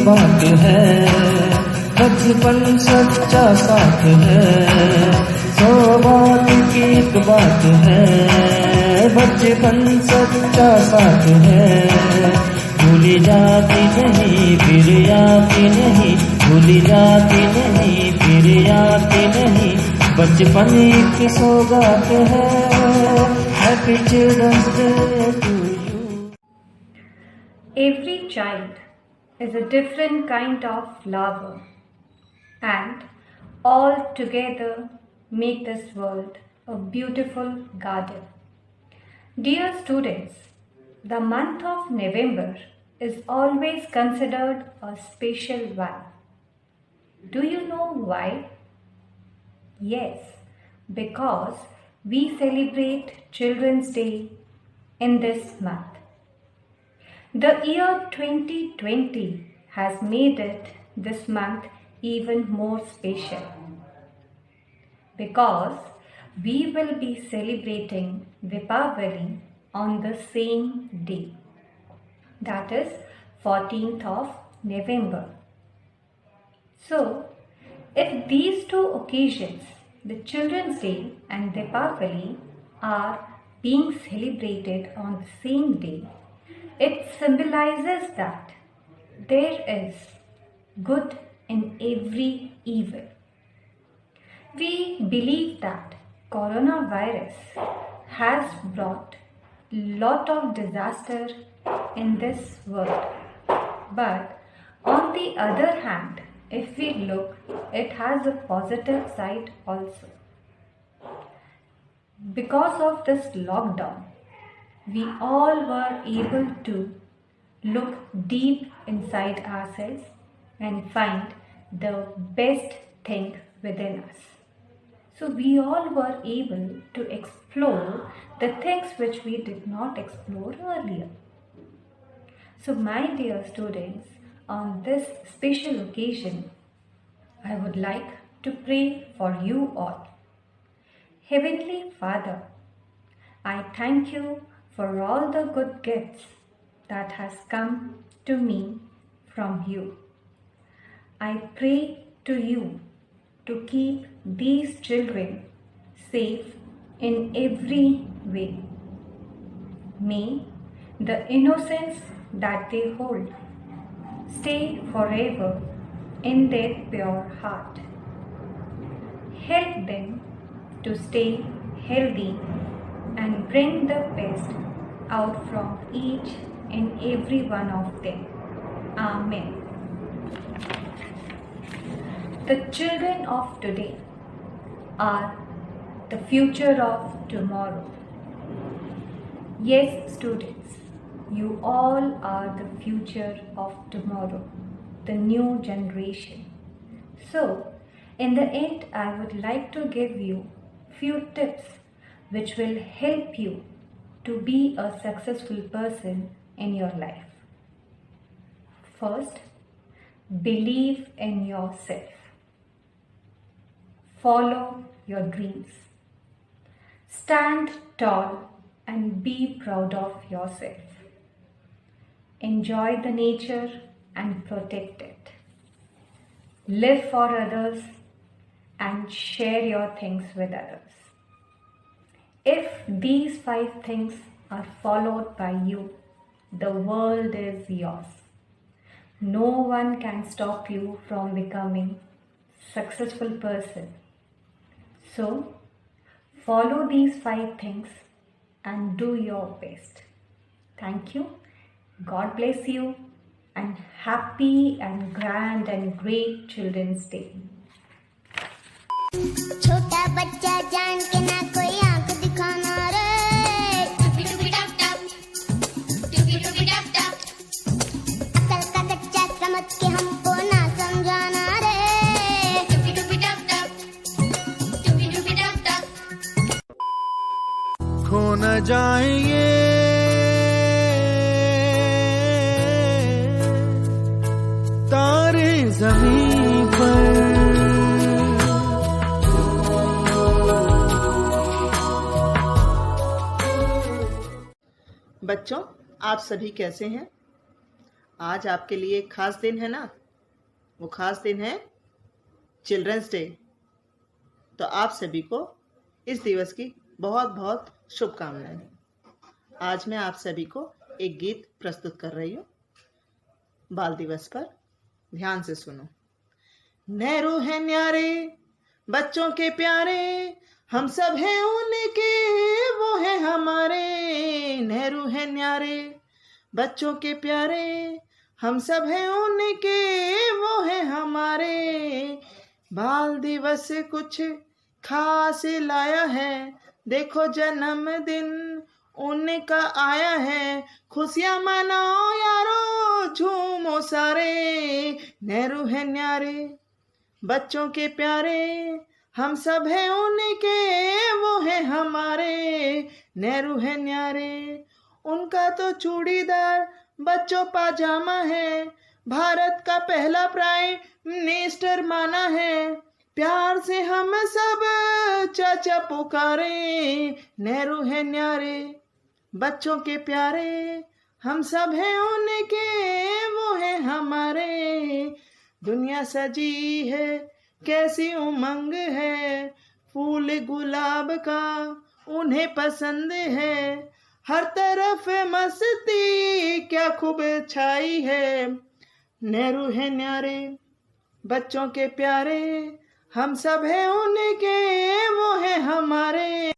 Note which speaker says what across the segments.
Speaker 1: बात है, बचपन सच्चा साथ है, सौभाग्य की एक बात है, बचपन सच्चा साथ है, भूली जाती नहीं फिर आती नहीं, भूली जाती नहीं फिर आती नहीं, बचपन एक सौगात है। Happy children's day to you.
Speaker 2: Every child is a different kind of flower, and all together make this world a beautiful garden. Dear students, the month of November is always considered a special one. Do you know why? Yes, because we celebrate Children's Day in this month. The year 2020 has made it this month even more special because we will be celebrating Deepavali on the same day, that is 14th of November. So, if these two occasions, the Children's Day and Deepavali, are being celebrated on the same day, it symbolizes that there is good in every evil. We believe that coronavirus has brought lot of disaster in this world. But on the other hand, if we look, it has a positive side also. Because of this lockdown, we all were able to look deep inside ourselves and find the best thing within us. So we all were able to explore the things which we did not explore earlier. So my dear students, on this special occasion, I would like to pray for you all. Heavenly Father, I thank you for all the good gifts that has come to me from you. I pray to you to keep these children safe in every way. May the innocence that they hold stay forever in their pure heart. Help them to stay healthy and bring the best out from each and every one of them. Amen. The children of today are the future of tomorrow. Yes, students, you all are the future of tomorrow, the new generation. So, in the end, I would like to give you few tips which will help you to be a successful person in your life. First, believe in yourself. Follow your dreams. Stand tall and be proud of yourself. Enjoy the nature and protect it. Live for others and share your things with others. If these 5 things are followed by you, the world is yours. No one can stop you from becoming a successful person. So, follow these 5 things and do your best. Thank you. God bless you and happy and grand and great Children's Day.
Speaker 3: छोटा बच्चा जान के ना कोई आंख दिखाना रे, टुपी टुपी टप टप, टुपी टुपी टप टप, अकल का कच्चा समझ के हमको ना समझाना रे, टुपी टुपी टप टप, टुपी टुपी टप टप।
Speaker 4: खो न जाएंगे तारे जमीन पर,
Speaker 5: बच्चों, आप सभी कैसे हैं? आज आपके लिए एक खास दिन है ना, वो खास दिन है चिल्ड्रंस डे। तो आप सभी को इस दिवस की बहुत बहुत शुभकामनाएं। आज मैं आप सभी को एक गीत प्रस्तुत कर रही हूँ बाल दिवस पर। ध्यान से सुनो। नेहरू है न्यारे बच्चों के प्यारे, हम सब हैं उनके वो है हमारे। नेहरू है न्यारे बच्चों के प्यारे, हम सब हैं उनके वो है हमारे। बाल दिवस कुछ खास लाया है, देखो जन्मदिन उनका आया है। खुशियाँ मनाओ यारो झूमो सारे। नेहरू है न्यारे बच्चों के प्यारे, हम सब हैं उनके वो है हमारे। नेहरू है न्यारे, उनका तो चूड़ीदार बच्चों पाजामा है, भारत का पहला प्राइम मिनिस्टर माना है। प्यार से हम सब चाचा पुकारे। नेहरू है न्यारे बच्चों के प्यारे, हम सब हैं उनके वो है हमारे। दुनिया सजी है कैसी उमंग है, फूल गुलाब का उन्हें पसंद है। हर तरफ मस्ती क्या खूब छाई है। नेहरू है न्यारे बच्चों के प्यारे, हम सब हैं उनके वो है हमारे।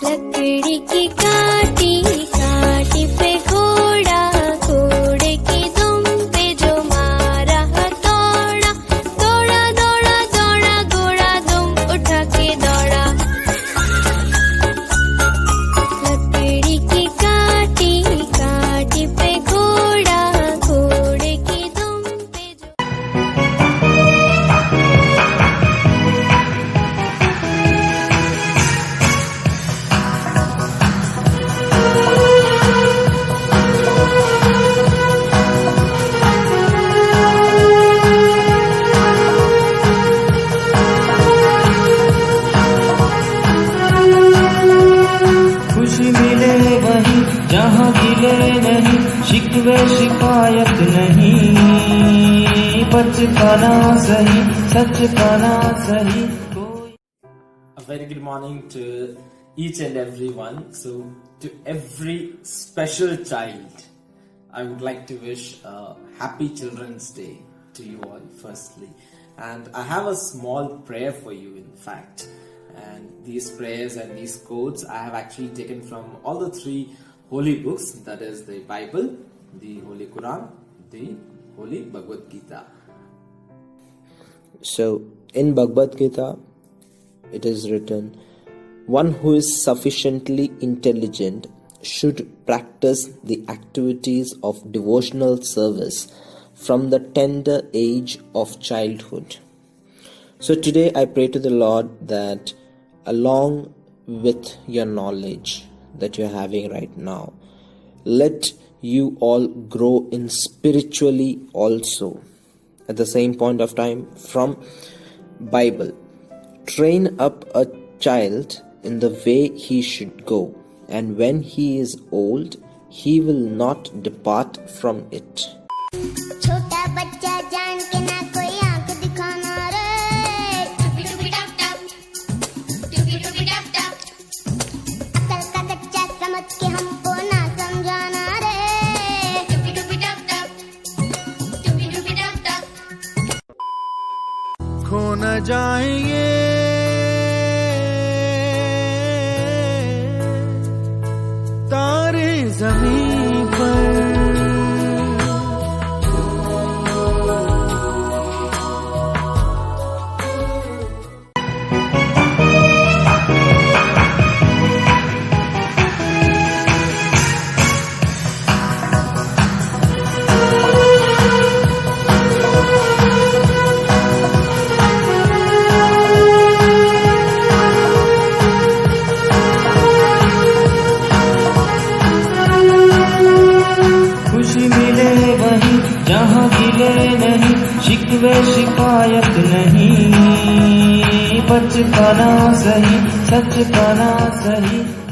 Speaker 6: लकड़ी की काटी काटी पे घोड़ा, घोड़े की दुम पे जो मारा हथौड़ा। दौड़ा दौड़ा दौड़ा घोड़ा दुम उठा के दौड़ा। लकड़ी की काटी काटी पे घोड़ा, घोड़े की दुम पे जो
Speaker 1: खुशी मिले वहीं जहाँ गिले नहीं, शिकवे शिकायत नहीं। बचपना सही सच पाना सही।
Speaker 7: A very good morning to each and everyone. So, to every special child, I would like to wish a happy Children's Day to you all, firstly. And I have a small prayer for you, in fact. And these prayers and these quotes I have actually taken from all the three holy books, that is the Bible, the Holy Quran, the Holy Bhagavad Gita.
Speaker 8: So, in Bhagavad Gita, it is written, one who is sufficiently intelligent should practice the activities of devotional service from the tender age of childhood. So today I pray to the Lord that along with your knowledge that you're having right now, let you all grow in spiritually also. At the same point of time, from Bible, train up a child in the way he should go, and when he is old, he will not depart from it.
Speaker 3: छोटा बच्चा जान के ना कोई आंख दिखाना रे। टुपी टुपी टप टप, टुपी टुपी टप टप। अकल का कच्चा समझ के हमको ना समझाना रे। टुपी टुपी टप टप, टुपी टुपी टप टप।
Speaker 4: खो न जाएंगे तारे जमीन पर।
Speaker 1: बचपना सही, सच पना सही।